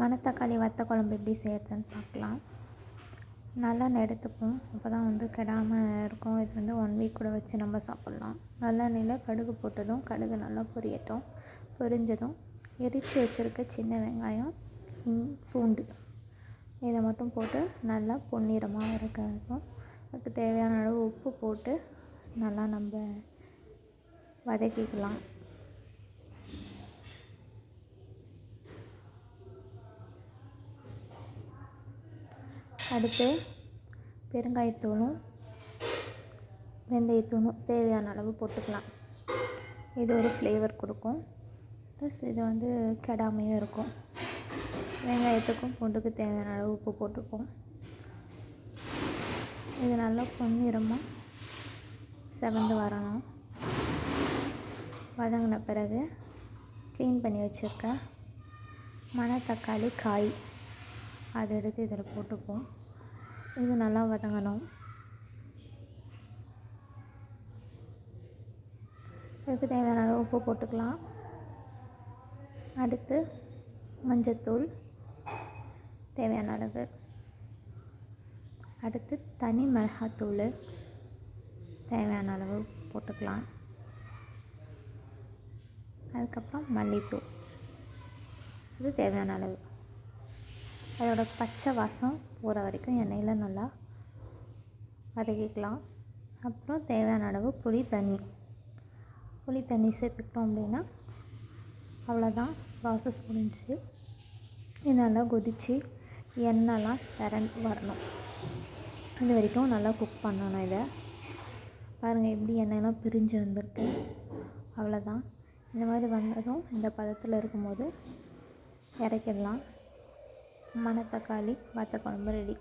மணத்தக்காளி வத்த குழம்பு எப்படி செய்யறதுன்னு பார்க்கலாம். நல்லெண்ணெய் எடுத்துப்போம், அப்போ தான் கெடாமல் இருக்கும். இது 1 வீக் கூட வச்சு நம்ம சாப்பிட்லாம். நல்லெண்ணெயில் கடுகு போட்டதும் கடுகு நல்லா பொரியட்டும். பொரிஞ்சதும் எரித்து வச்சுருக்க சின்ன வெங்காயம், பூண்டு இதை மட்டும் போட்டு நல்லா பொன்னிறமாக இருக்கும். அதுக்கு தேவையான அளவு உப்பு போட்டு நல்லா நம்ம வதக்கிக்கலாம். அடுத்து பெருங்காயத்தூளும் வெந்தயத்தூளும் தேவையான அளவு போட்டுக்கலாம். இது ஒரு ஃப்ளேவர் கொடுக்கும், ப்ளஸ் இது கெடாமையும் இருக்கும். வெங்காயத்துக்கும் பூண்டுக்கு தேவையான அளவு உப்பு போட்டுப்போம். இது நல்லா பொன்னிறமாக செவந்து வரணும். வதங்கின பிறகு க்ளீன் பண்ணி வச்சுருக்க மணத்தக்காளி காய் அதை எடுத்து இதில் போட்டுப்போம். இது நல்லா வதங்கணும். இதுக்கு தேவையான அளவு உப்பு போட்டுக்கலாம். அடுத்து மஞ்சத்தூள் தேவையான அளவு, அடுத்து தனி மிளகாத்தூள் தேவையான அளவு போட்டுக்கலாம். அதுக்கப்புறம் மல்லித்தூள் இது தேவையான அளவு. அதோட பச்சை வாசம் போகிற வரைக்கும் எண்ணெயில் நல்லா வதக்கிக்கலாம். அப்புறம் தேவையான அளவு புளி தண்ணி சேர்த்துக்கிட்டோம் அப்படின்னா அவ்வளோதான், ப்ராசஸ் முடிஞ்சிச்சு. இது நல்லா கொதித்து எண்ணெய்லாம் திரண்டு வரணும். அது வரைக்கும் நல்லா குக் பண்ணணும். இதை பாருங்கள், எப்படி எண்ணெயெல்லாம் பிரிஞ்சு வந்திருக்கு. அவ்வளோதான். இந்த மாதிரி வந்ததும் இந்த பதத்தில் இருக்கும்போது இறக்கிடலாம். மணத்தக்காளி வத்த குழம்பு ரெடி.